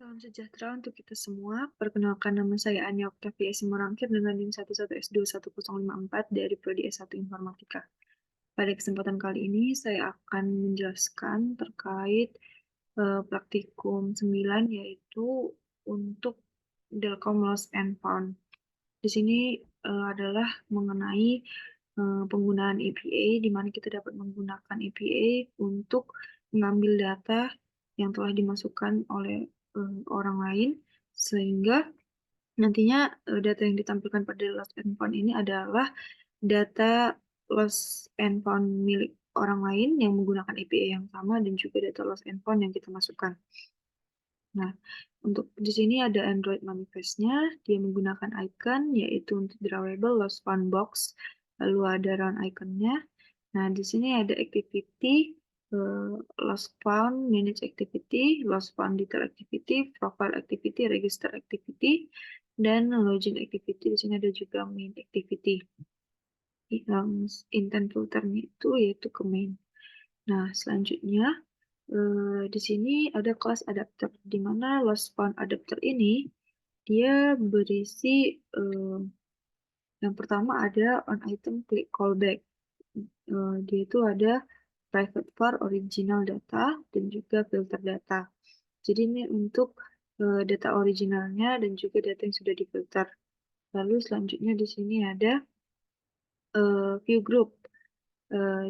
Salam sejahtera untuk kita semua. Perkenalkan, nama saya Anya Oktavia Simorangkir dengan NIM 11S21054 dari Prodi S1 Informatika. Pada kesempatan kali ini saya akan menjelaskan terkait praktikum 9, yaitu untuk Delcom Lost and Found. Di sini adalah mengenai penggunaan APA, di mana kita dapat menggunakan APA untuk mengambil data yang telah dimasukkan oleh orang lain, sehingga nantinya data yang ditampilkan pada lost and found ini adalah data lost and found milik orang lain yang menggunakan APA yang sama dan juga data lost and found yang kita masukkan. Nah, untuk di sini ada Android manifest-nya, dia menggunakan icon, yaitu untuk drawable lost found box, lalu ada round icon-nya. Nah, di sini ada activity, lost found, manage activity, lost found detail activity, profile activity, register activity, dan login activity. Di sini ada juga main activity. Yang intent filternya itu yaitu ke main. Nah, selanjutnya di sini ada kelas adapter, di mana lost found adapter ini dia berisi yang pertama ada on item click callback. Dia itu ada private var original data dan juga filter data. Jadi ini untuk data originalnya dan juga data yang sudah difilter. Lalu selanjutnya di sini ada view group,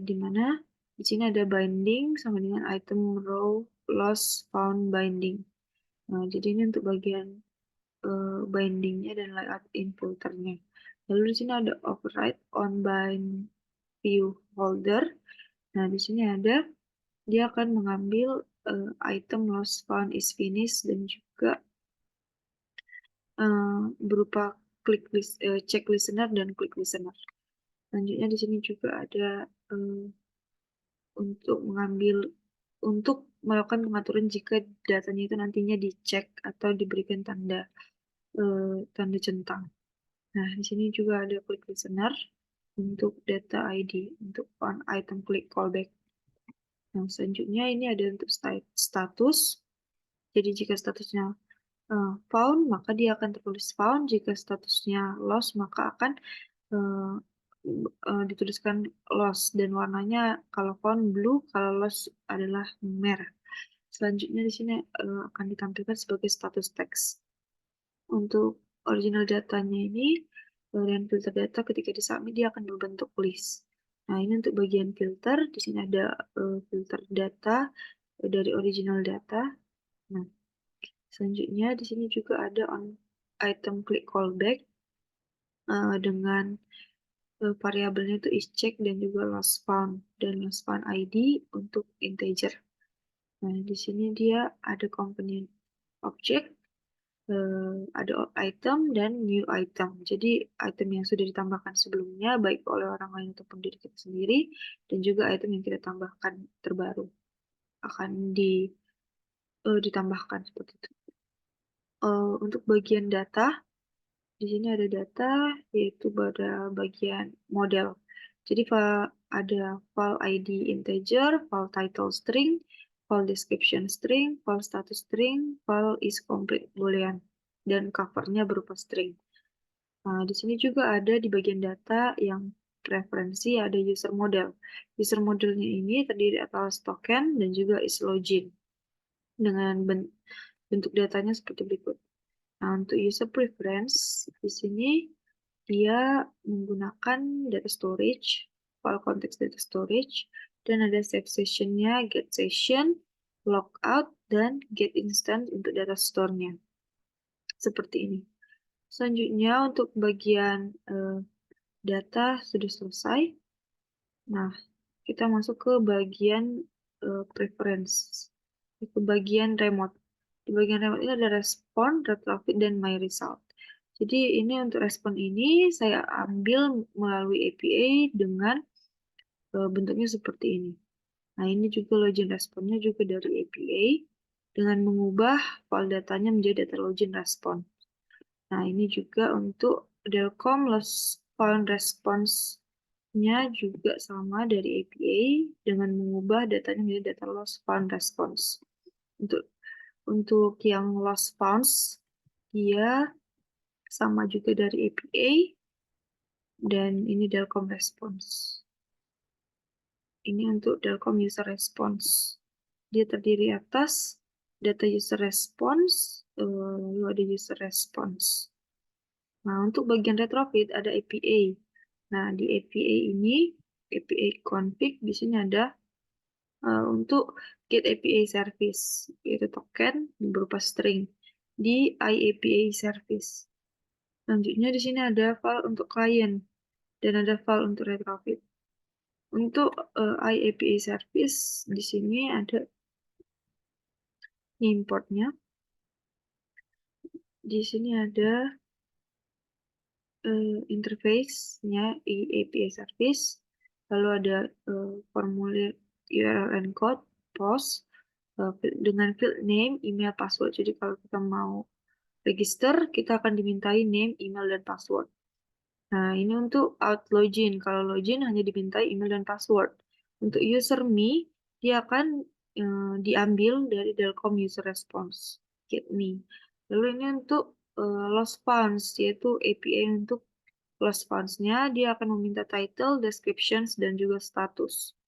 di mana di sini ada binding sama dengan item row lost found binding. Nah, jadi ini untuk bagian bindingnya dan layout in filternya. Lalu di sini ada override on bind view holder. Nah, di sini ada dia akan mengambil item lost found is finished dan juga berupa check listener dan click listener. Selanjutnya di sini juga ada untuk melakukan pengaturan jika datanya itu nantinya dicek atau diberikan tanda centang. Nah, di sini juga ada click listener untuk data ID untuk on item click callback. Yang selanjutnya ini ada untuk status. Jadi jika statusnya found, maka dia akan tertulis found. Jika statusnya lost, maka akan dituliskan lost. Dan warnanya kalau found blue, kalau lost adalah merah. Selanjutnya di sini akan ditampilkan sebagai status text. Untuk original datanya ini, dan filter data ketika disubmit dia akan berbentuk list. Nah, ini untuk bagian filter. Di sini ada filter data dari original data. Nah, selanjutnya di sini juga ada on item click callback dengan variabelnya itu is-check dan juga lost found dan lost found ID untuk integer. Nah, di sini dia ada component object, ada item dan new item. Jadi item yang sudah ditambahkan sebelumnya baik oleh orang lain ataupun diri kita sendiri, dan juga item yang kita tambahkan terbaru akan ditambahkan seperti itu. Untuk bagian data, di sini ada data yaitu pada bagian model. Jadi ada file ID integer, file title string, file description string, file status string, file is complete boolean, dan covernya berupa string. Nah, di sini juga ada di bagian data yang referensi ada user model. User modelnya ini terdiri atas token dan juga is login dengan bentuk datanya seperti berikut. Nah, untuk user preference di sini dia menggunakan data storage, file context data storage, dan ada save session-nya, get session, logout, dan get instance untuk data store-nya. Seperti ini. Selanjutnya untuk bagian data sudah selesai. Nah, kita masuk ke bagian preference, ke bagian remote. Di bagian remote ini ada respon, retrofit, dan my result. Jadi ini untuk respon ini saya ambil melalui APA dengan bentuknya seperti ini. Nah, ini juga login responnya juga dari APA dengan mengubah file datanya menjadi data login respon. Nah, ini juga untuk Delcom lost found response-nya juga sama dari APA dengan mengubah datanya menjadi data lost found response. Untuk Untuk yang lost funds, dia sama juga dari APA, dan ini Delcom response. Ini untuk Delcom user response. Dia terdiri atas data user response, lalu ada user response. Nah, untuk bagian retrofit ada APA. Nah, di APA ini, APA config, di sini ada untuk get APA service, yaitu token berupa string di IAPA service. Selanjutnya di sini ada file untuk client dan ada file untuk retrofit. Untuk IAPA service di sini ada importnya. Di sini ada interface-nya IAPA service, lalu ada formulir URL encode, post, dengan field name, email, password. Jadi kalau kita mau register, kita akan dimintai name, email, dan password. Nah, ini untuk out login. Kalau login hanya dimintai email dan password. Untuk user me, dia akan diambil dari Delcom user response, get me. Lalu ini untuk lost funds, yaitu APA untuk lost funds-nya, dia akan meminta title, descriptions, dan juga status.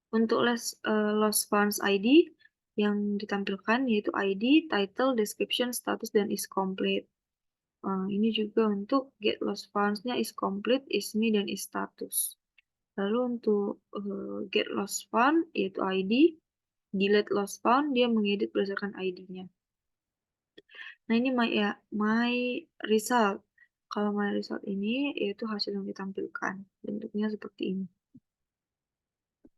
Untuk lost funds ID, yang ditampilkan yaitu ID, title, description, status, dan is complete. Ini juga untuk get lost funds-nya is complete, is me, dan is status. Lalu untuk get lost fund yaitu ID, delete lost fund dia mengedit berdasarkan ID-nya. Nah, ini my result. Kalau my result ini yaitu hasil yang ditampilkan. Bentuknya seperti ini.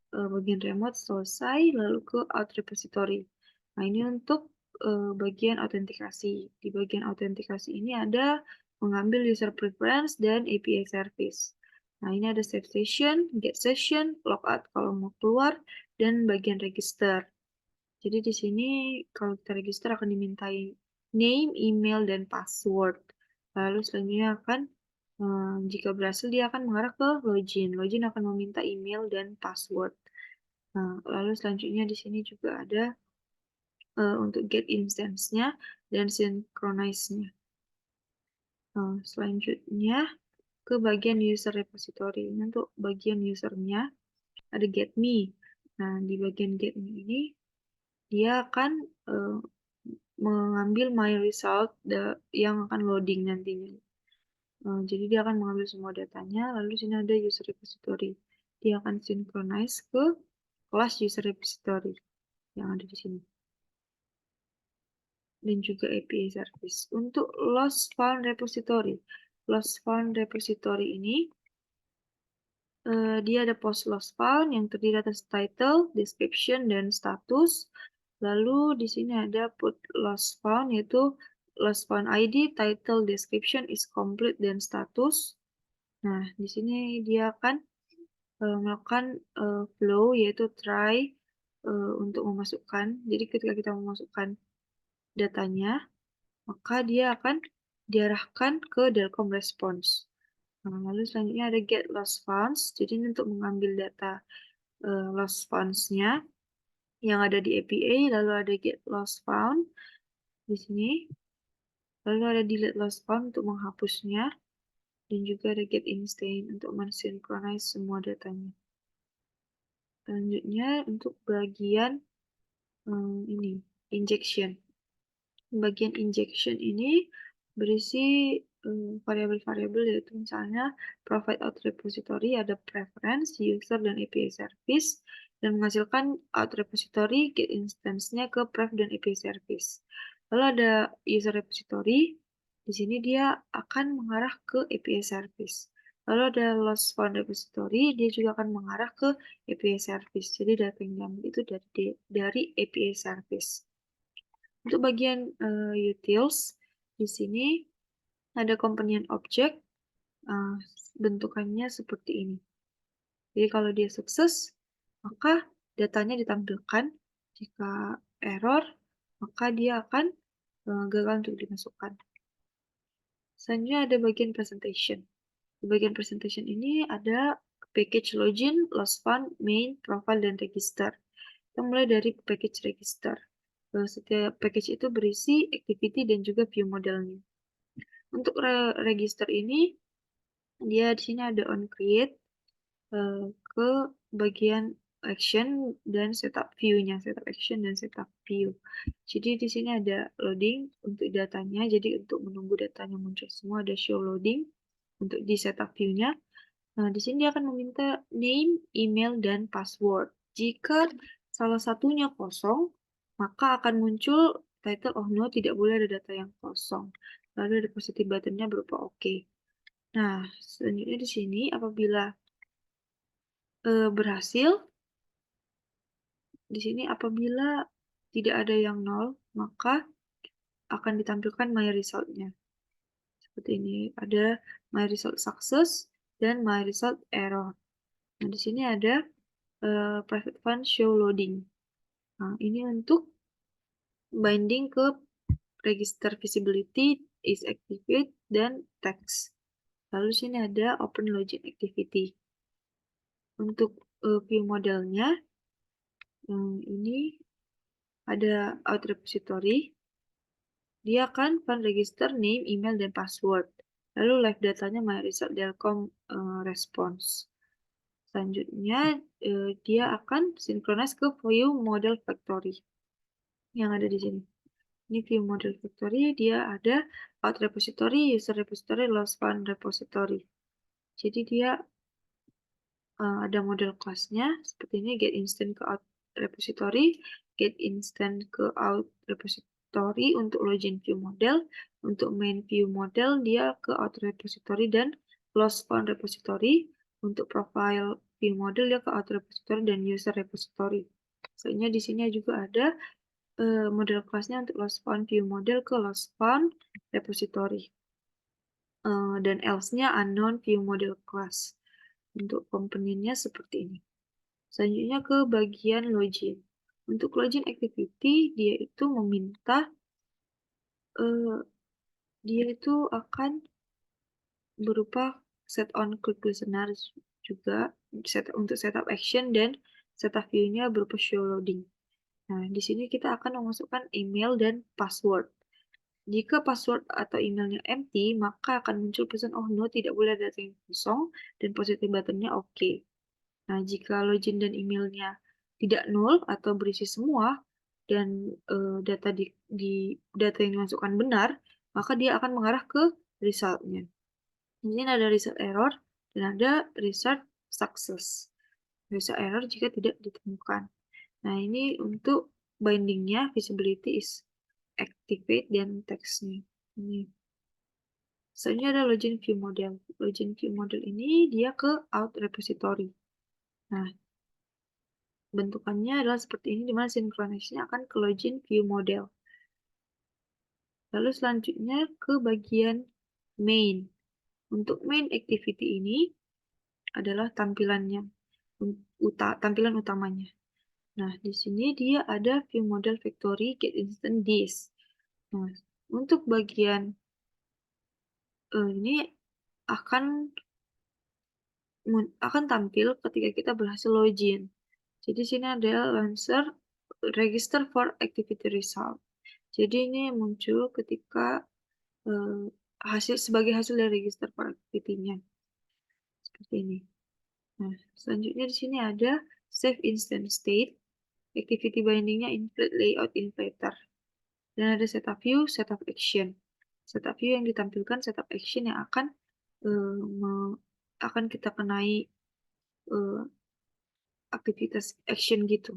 Bagian remote selesai, lalu ke out repository. Nah, ini untuk bagian autentikasi. Di bagian autentikasi ini ada mengambil user preference dan API service. Nah, ini ada save session, get session, logout kalau mau keluar, dan bagian register. Jadi di sini kalau kita register akan dimintai name, email, dan password. Lalu selanjutnya akan jika berhasil dia akan mengarah ke login. Login akan meminta email dan password. Nah, lalu selanjutnya di sini juga ada untuk get instance-nya dan synchronize-nya. Selanjutnya ke bagian user repository. Ini untuk bagian usernya ada get me. Nah, di bagian get me ini dia akan mengambil my result yang akan loading nantinya. Jadi dia akan mengambil semua datanya, lalu sini ada user repository. Dia akan synchronize ke kelas user repository yang ada di sini. Dan juga API service. Untuk lost fund repository. Lost fund repository ini dia ada post lost fund yang terdiri atas title, description, dan status. Lalu di sini ada put lost fund yaitu lost fund ID, title, description, is complete, dan status. Nah, di sini dia akan melakukan flow yaitu try untuk memasukkan. Jadi ketika kita memasukkan datanya, maka dia akan diarahkan ke Delcom response. Nah, lalu selanjutnya ada get lost funds. Jadi ini untuk mengambil data lost funds-nya yang ada di APA, lalu ada get lost found di sini. Lalu ada delete lost found untuk menghapusnya, dan juga ada get instant untuk mensynchronize semua datanya. Selanjutnya untuk bagian ini injection. Bagian injection ini berisi variabel-variabel yaitu misalnya provide out repository, ada preference, user, dan API service, dan menghasilkan out repository get instance-nya ke pref dan API service. Lalu ada user repository, di sini dia akan mengarah ke API service. Lalu ada lost found repository, dia juga akan mengarah ke API service. Jadi data yang diambil itu dari API service. Untuk bagian utils, di sini ada komponen objek, bentukannya seperti ini. Jadi kalau dia sukses, maka datanya ditampilkan. Jika error, maka dia akan gagal untuk dimasukkan. Selanjutnya ada bagian presentation. Di bagian presentation ini ada package login, lost fund, main, profile, dan register. Kita mulai dari package register. Setiap package itu berisi activity dan juga view modelnya. Untuk register ini, dia di sini ada on create ke bagian action dan setup view-nya, setup action dan setup view. Jadi di sini ada loading untuk datanya, jadi untuk menunggu datanya muncul semua ada show loading untuk di setup view-nya. Nah, di sini dia akan meminta name, email, dan password. Jika salah satunya kosong, maka akan muncul title "Oh no, tidak boleh ada data yang kosong." Lalu ada positive button-nya berupa OK. Nah, selanjutnya di sini apabila berhasil, di sini apabila tidak ada yang nol, maka akan ditampilkan my result-nya. Seperti ini, ada my result success dan my result error. Nah, di sini ada private fund show loading. Nah, ini untuk binding ke register visibility is activate dan text. Lalu sini ada open login activity. Untuk view modelnya, ini ada out repository. Dia akan fund register name, email, dan password. Lalu live datanya my result delcom response. Selanjutnya, dia akan synchronize ke view model factory yang ada di sini. Ini view model factory, dia ada out repository, user repository, loss fund repository. Jadi dia ada model kelasnya seperti ini, get instant ke out repository, get instant ke out repository untuk login view model, untuk main view model dia ke out repository dan loss fund repository, untuk profile view model dia ke out repository dan user repository. Soalnya di sini juga ada model kelasnya untuk loss fund view model ke loss fund repository. Dan else-nya unknown view model class. Untuk komponennya seperti ini. Selanjutnya ke bagian login. Untuk login activity, dia itu meminta dia itu akan berupa set on click listener juga untuk setup action dan setup view-nya berupa show loading. Nah, di sini kita akan memasukkan email dan password. Jika password atau emailnya empty, maka akan muncul pesan "Oh no, tidak boleh ada data yang kosong" dan positive button-nya OK. Nah, jika login dan emailnya tidak nol atau berisi semua dan data data yang dimasukkan benar, maka dia akan mengarah ke result-nya. Di sini ada result error dan ada result success. Result error jika tidak ditemukan. Nah, ini untuk bindingnya visibility is activate dan text-nya. Ini. Selanjutnya ada login view model. Login view model ini dia ke out repository. Nah, bentukannya adalah seperti ini, di mana sinkronisasinya akan ke login view model. Lalu selanjutnya ke bagian main. Untuk main activity ini adalah tampilannya, tampilan utamanya. Nah, di sini dia ada view model factory get instant this. Nah, untuk bagian ini akan tampil ketika kita berhasil login. Jadi sini ada launcher register for activity result. Jadi ini muncul ketika sebagai hasil dari register for activity-nya. Seperti ini. Nah, selanjutnya di sini ada save instant state, activity binding-nya inflate layout inflator. Dan ada setup view, setup action. Setup view yang ditampilkan setup action yang akan kita kenai aktivitas action gitu.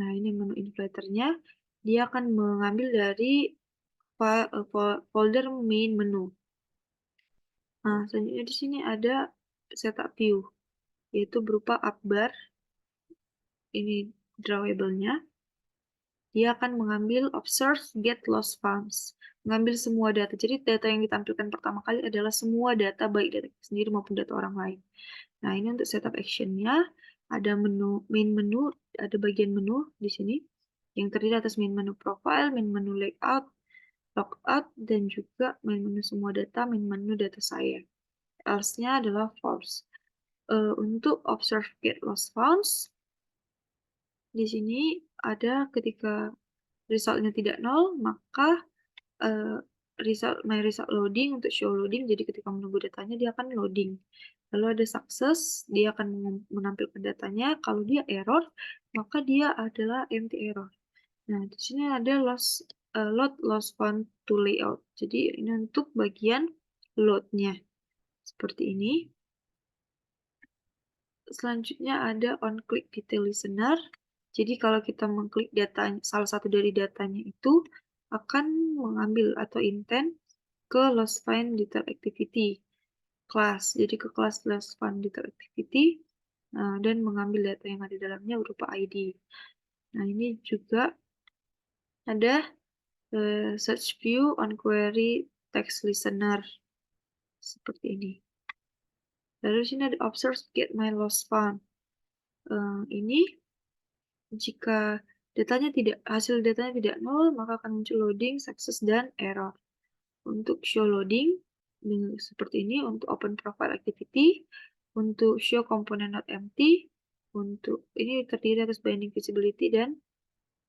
Nah, ini menu inflator-nya. Dia akan mengambil dari folder main menu. Nah, selanjutnya di sini ada setup view, yaitu berupa upbar. Ini drawable-nya. Dia akan mengambil observe get loss funds, mengambil semua data. Jadi data yang ditampilkan pertama kali adalah semua data, baik data kita sendiri maupun data orang lain. Nah, ini untuk setup action-nya. Ada main menu, ada bagian menu di sini yang terdiri atas main menu profile, main menu layout, logout, dan juga main menu semua data, main menu data saya. Else-nya adalah false. Untuk observe get loss funds, di sini ada ketika resultnya tidak 0, maka my result loading untuk show loading, jadi ketika menunggu datanya dia akan loading. Lalu ada success, dia akan menampilkan datanya. Kalau dia error, maka dia adalah empty error. Nah, di sini ada load loss found to layout. Jadi ini untuk bagian load-nya. Seperti ini. Selanjutnya ada on click detail listener. Jadi kalau kita mengklik salah satu dari datanya itu akan mengambil atau intent ke loss find detail activity class. Jadi ke kelas loss find detail activity dan mengambil data yang ada di dalamnya berupa ID. Nah, ini juga ada search view on query text listener seperti ini. Lalu di sini ada observe get my loss found. Ini jika hasil datanya tidak nol, maka akan muncul loading, success, dan error. Untuk show loading, seperti ini, untuk open profile activity, untuk show component not empty, untuk ini terdiri atas binding visibility dan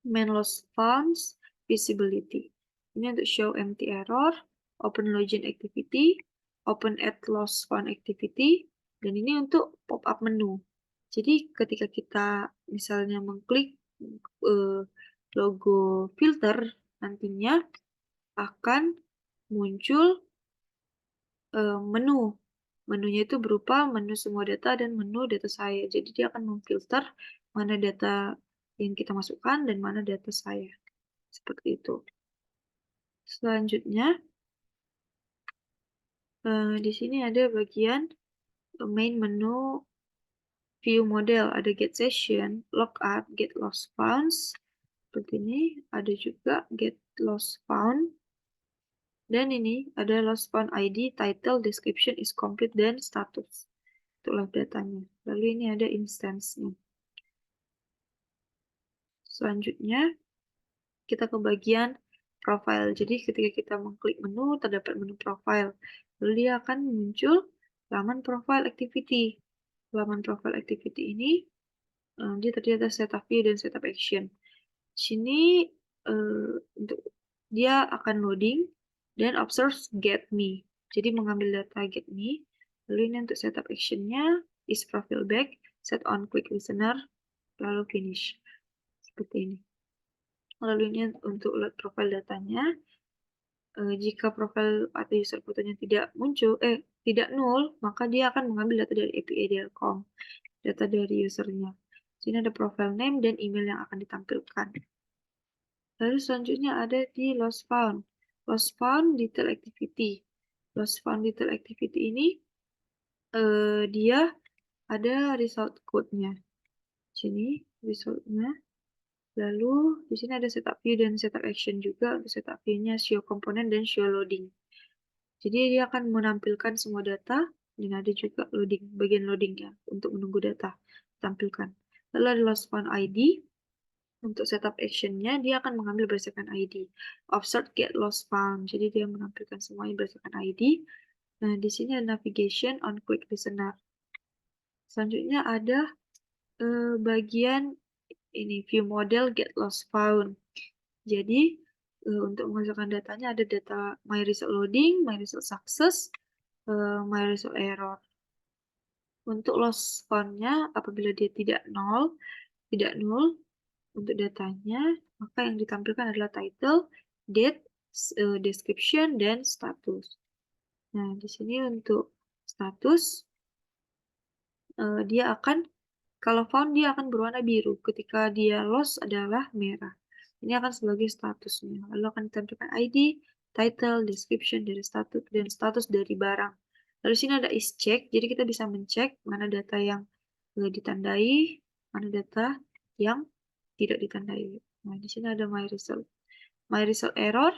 main loss founds visibility. Ini untuk show empty error, open login activity, open add loss found activity, dan ini untuk pop-up menu. Jadi ketika kita misalnya mengklik logo filter, nantinya akan muncul menu. Menunya itu berupa menu semua data dan menu data saya. Jadi dia akan memfilter mana data yang kita masukkan dan mana data saya. Seperti itu. Selanjutnya, di sini ada bagian main menu view model. Ada get session, logout, get loss founds. Seperti ini. Ada juga get loss found. Dan ini ada loss found ID, title, description is complete, dan status. Itulah datanya. Lalu ini ada instance-nya. Selanjutnya, kita ke bagian profile. Jadi ketika kita mengklik menu, terdapat menu profile. Lalu dia akan muncul laman profile activity. Laman profile activity ini, dia terdiri atas setup view dan setup action. Di sini, untuk dia akan loading, dan observe get me. Jadi mengambil data get me. Lalu ini untuk setup action-nya, is profile back, set on quick listener, lalu finish. Seperti ini. Lalu ini untuk load profile datanya. Jika profil atau user fotonya tidak tidak null, maka dia akan mengambil data dari API Delcom, data dari usernya. Sini ada profile name dan email yang akan ditampilkan. Lalu selanjutnya ada di loss found. Loss found detail activity. Loss found detail activity ini dia ada result code-nya. Sini result-nya. Lalu di sini ada setup view dan setup action juga. Untuk setup view-nya show component dan show loading. Jadi dia akan menampilkan semua data dan ada juga bagian loading ya untuk menunggu data ditampilkan. Lalu ada loss found ID. Untuk setup action-nya dia akan mengambil berdasarkan ID. Observe get loss found. Jadi dia menampilkan semuanya berdasarkan ID. Nah, di sini ada navigation on quick listener. Selanjutnya ada bagian ini view model get loss found. Jadi untuk menghasilkan datanya ada data my result loading, my result success, my result error. Untuk loss found-nya apabila dia tidak null untuk datanya, maka yang ditampilkan adalah title, date, description, dan status. Nah, di sini untuk status dia akan kalau found dia akan berwarna biru, ketika dia lost adalah merah. Ini akan sebagai statusnya. Lalu akan ditampilkan ID, title, description dari status, dan status dari barang. Lalu sini ada is check, jadi kita bisa mencek mana data yang ditandai, mana data yang tidak ditandai. Nah, di sini ada my result error,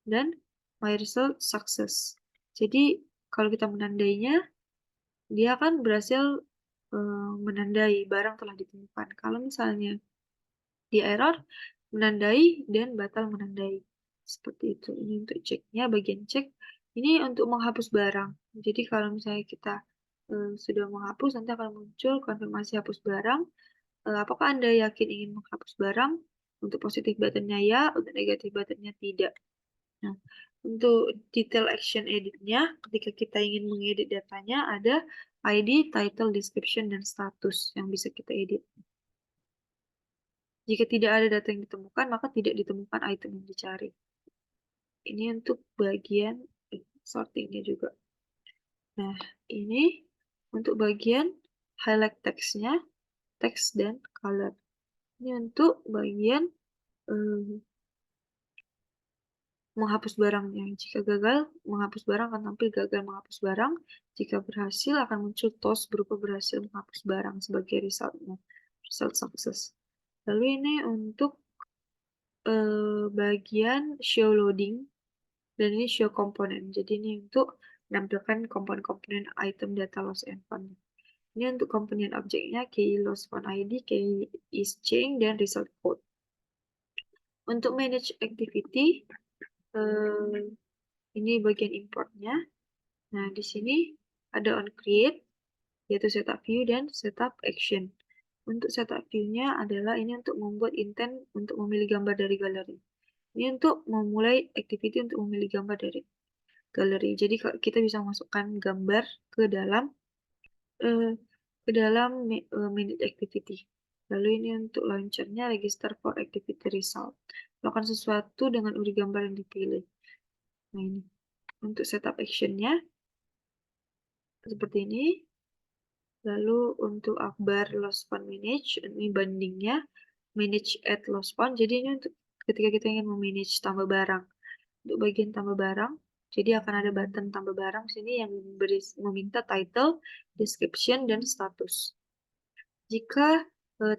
dan my result success. Jadi kalau kita menandainya, dia akan berhasil menandai barang telah ditemukan. Kalau misalnya dia error, menandai dan batal menandai. Seperti itu. Ini untuk ceknya, bagian cek. Ini untuk menghapus barang. Jadi kalau misalnya kita sudah menghapus, nanti akan muncul konfirmasi hapus barang. Apakah Anda yakin ingin menghapus barang? Untuk positif buttonnya ya, untuk negatif buttonnya tidak. Nah, untuk detail action editnya, ketika kita ingin mengedit datanya, ada ID, title, description, dan status yang bisa kita edit. Jika tidak ada data yang ditemukan, maka tidak ditemukan item yang dicari. Ini untuk bagian sortingnya juga. Nah, ini untuk bagian highlight text-nya, text dan color. Ini untuk bagian menghapus barangnya. Jika gagal, menghapus barang akan tampil gagal menghapus barang. Jika berhasil, akan muncul toast berupa berhasil menghapus barang sebagai resultnya. Result success. Lalu ini untuk bagian show loading dan ini show komponen. Jadi ini untuk menampilkan komponen-komponen item data loss and found. Ini untuk komponen objeknya key loss found ID, key is change, dan result code. Untuk manage activity, ini bagian importnya. Nah, di sini ada on create, yaitu setup view dan setup action. Untuk setup view-nya adalah ini untuk membuat intent untuk memilih gambar dari galeri. Ini untuk memulai activity untuk memilih gambar dari galeri. Jadi kita bisa masukkan gambar ke dalam manage activity. Lalu ini untuk launchernya register for activity result. Lakukan sesuatu dengan URI gambar yang dipilih. Nah, ini untuk setup actionnya seperti ini. Lalu untuk akbar loss fund manage, ini bandingnya manage at loss fund. Jadi ini untuk ketika kita ingin memanage tambah barang. Untuk bagian tambah barang, jadi akan ada button tambah barang sini yang meminta title, description, dan status. Jika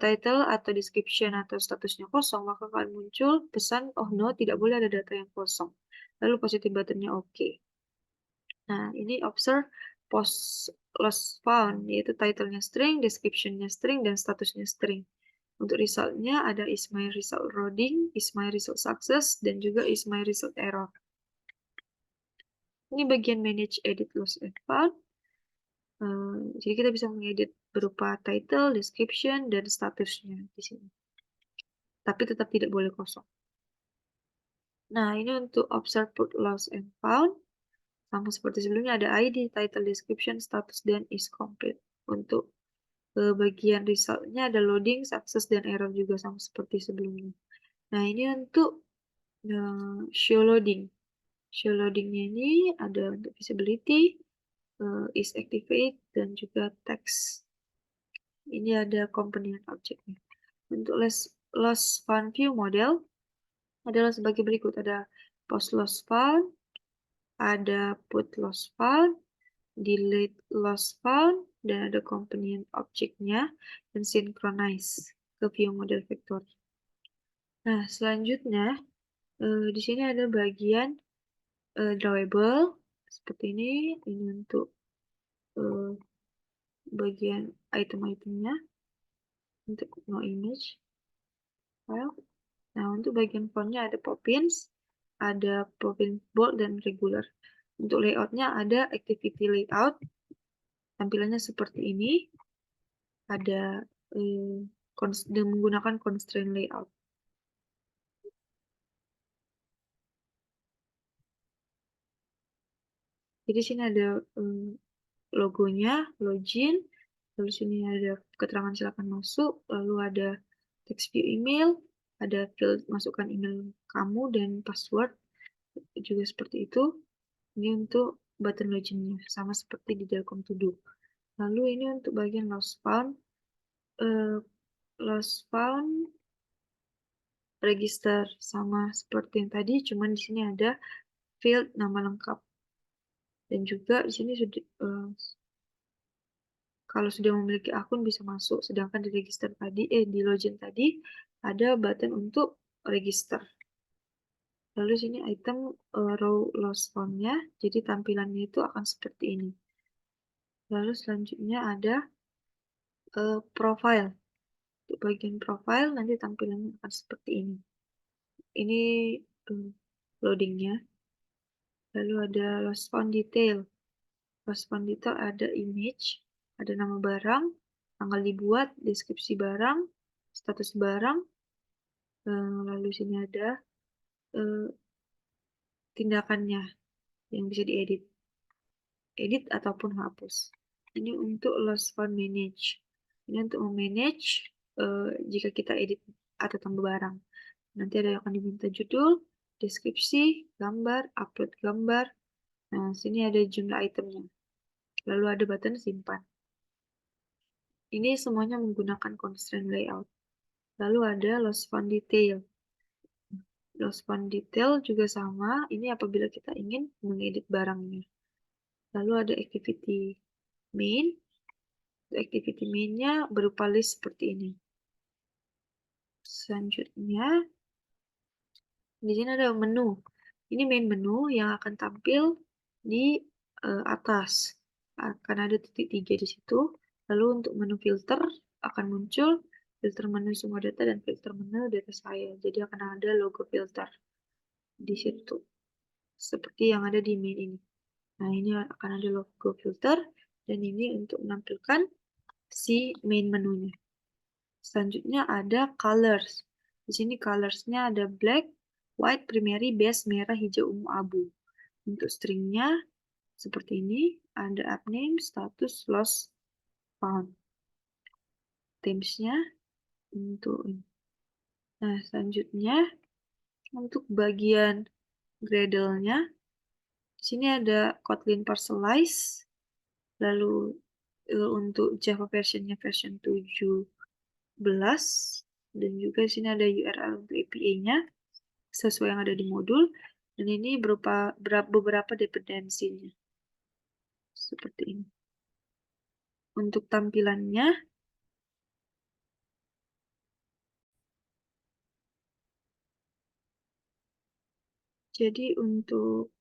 title atau description atau statusnya kosong, maka akan muncul pesan, oh no, tidak boleh ada data yang kosong. Lalu positif buttonnya OK. Nah, ini observe post loss found, yaitu titlenya string, descriptionnya string, dan statusnya string. Untuk resultnya ada is my result loading, is my result success, dan juga is my result error. Ini bagian manage edit loss and found. Jadi kita bisa mengedit berupa title, description, dan statusnya di sini. Tapi tetap tidak boleh kosong. Nah, ini untuk observe put loss and found. Sama seperti sebelumnya ada ID, title, description, status, dan is complete. Untuk bagian resultnya ada loading, success, dan error juga sama seperti sebelumnya. Nah, ini untuk show loading. Show loadingnya ini ada untuk visibility, is activate, dan juga text. Ini ada komponen objeknya. Untuk loss found view model adalah sebagai berikut. Ada post loss found, ada put loss found, delete loss found, dan ada komponen objeknya, dan synchronize ke view model factory. Nah, selanjutnya di sini ada bagian drawable seperti ini. Ini untuk bagian item-itemnya untuk no image file. Nah, untuk bagian fontnya ada Poppins, ada Poppins bold dan regular. Untuk layoutnya ada activity layout, tampilannya seperti ini. Ada menggunakan constraint layout. Jadi sini ada logonya, login, lalu sini ada keterangan silakan masuk, lalu ada text view email, ada field masukkan email kamu dan password juga seperti itu. Ini untuk button loginnya sama seperti di Delcom To Do. Lalu ini untuk bagian lost found register sama seperti yang tadi, cuman di sini ada field nama lengkap. Dan juga di sini sudah kalau sudah memiliki akun bisa masuk, sedangkan di register tadi di login tadi ada button untuk register. Lalu sini item row lost found-nya, jadi tampilannya itu akan seperti ini. Lalu selanjutnya ada profile. Untuk bagian profile nanti tampilannya akan seperti ini. Ini loadingnya. Lalu ada lost found detail. Lost found detail ada image, ada nama barang, tanggal dibuat, deskripsi barang, status barang, Lalu sini ada tindakannya yang bisa diedit, edit ataupun hapus. Ini untuk lost font manage. Ini untuk memanage jika kita edit atau tambah barang. Nanti ada yang akan diminta judul, deskripsi, gambar, upload gambar. Nah, sini ada jumlah itemnya. Lalu ada button simpan. Ini semuanya menggunakan constraint layout. Lalu ada lost font detail. Lost font detail juga sama. Ini apabila kita ingin mengedit barangnya. Lalu ada activity main. Activity main-nya berupa list seperti ini. Selanjutnya, di sini ada menu. Ini main menu yang akan tampil di atas. Akan ada titik 3 di situ. Lalu untuk menu filter akan muncul filter menu semua data dan filter menu data saya. Jadi akan ada logo filter di situ. Seperti yang ada di main ini. Nah, ini akan ada logo filter dan ini untuk menampilkan si main menunya. Selanjutnya ada colors. Di sini colorsnya ada black, white, primary, base, merah, hijau, ungu, abu. Untuk stringnya seperti ini, ada app name, status, lost, found. Themes-nya untuk ini. Nah, selanjutnya untuk bagian Gradle-nya, di sini ada Kotlin Parcelize, lalu untuk Java versionnya version 17, dan juga di sini ada URL untuk API-nya sesuai yang ada di modul, dan ini berupa beberapa dependensinya seperti ini. Untuk tampilannya, jadi untuk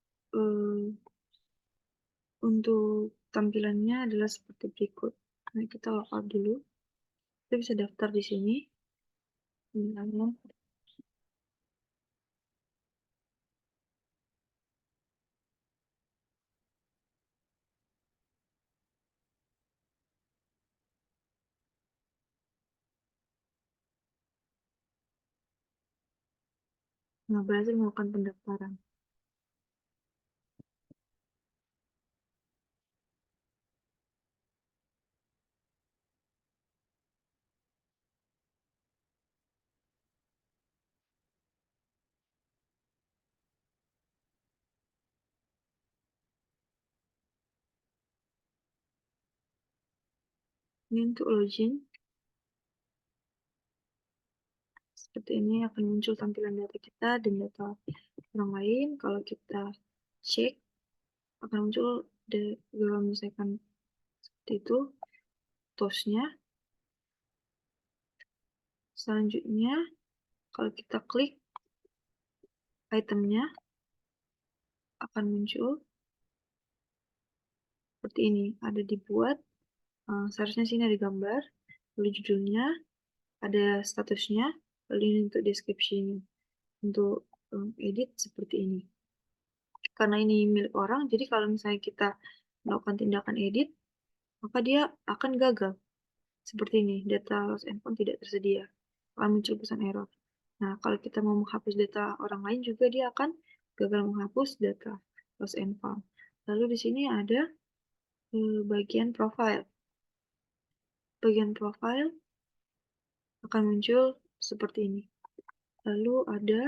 tampilannya adalah seperti berikut. Nah, kita logout dulu. Kita bisa daftar di sini. Nah, berhasil melakukan pendaftaran. Ini untuk login. Seperti ini akan muncul tampilan data kita dan data orang lain. Kalau kita cek, akan muncul kalau misalkan seperti itu, tosnya. Selanjutnya, kalau kita klik itemnya, akan muncul seperti ini. Ada dibuat, seharusnya sini ada gambar, lalu judulnya, ada statusnya, lalu ini untuk deskripsinya. Untuk edit seperti ini. Karena ini milik orang, jadi kalau misalnya kita melakukan tindakan edit, maka dia akan gagal. Seperti ini, data lost and found tidak tersedia. Akan muncul pesan error. Nah, kalau kita mau menghapus data orang lain juga dia akan gagal menghapus data lost and found. Lalu di sini ada bagian profile. Bagian profile akan muncul seperti ini. Lalu ada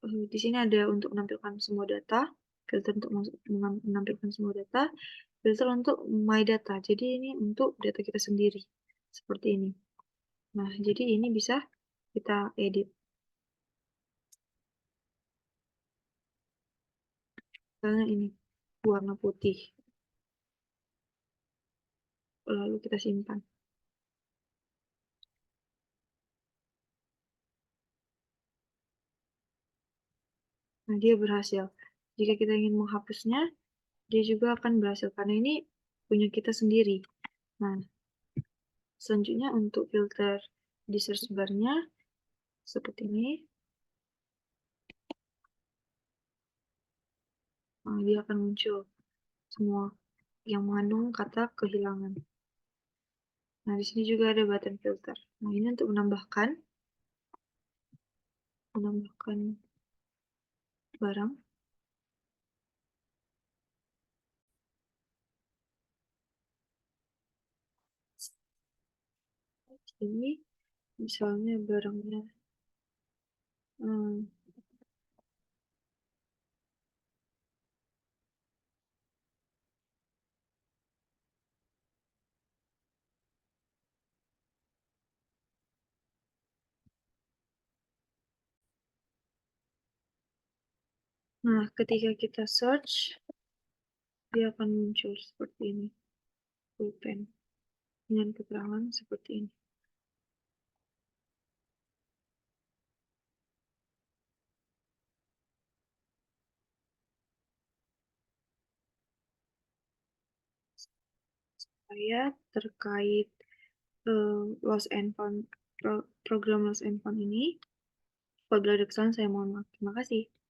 di sini ada untuk menampilkan semua data, filter untuk menampilkan semua data, filter untuk my data. Jadi ini untuk data kita sendiri. Seperti ini. Nah, jadi ini bisa kita edit. Misalnya ini, warna putih. Lalu kita simpan. Nah, dia berhasil. Jika kita ingin menghapusnya, dia juga akan berhasil. Karena ini punya kita sendiri. Nah, selanjutnya untuk filter di search bar-nya, seperti ini. Nah, dia akan muncul semua yang mengandung kata kehilangan. Nah, di sini juga ada button filter. Nah, ini untuk menambahkan menambahkan barang. Ini misalnya barangnya hmm, nah, ketika kita search, dia akan muncul seperti ini, pulpen, dengan keterangan seperti ini. Saya terkait loss and found program loss and found ini. Apabila ada kesalahan, saya mohon maaf. Terima kasih.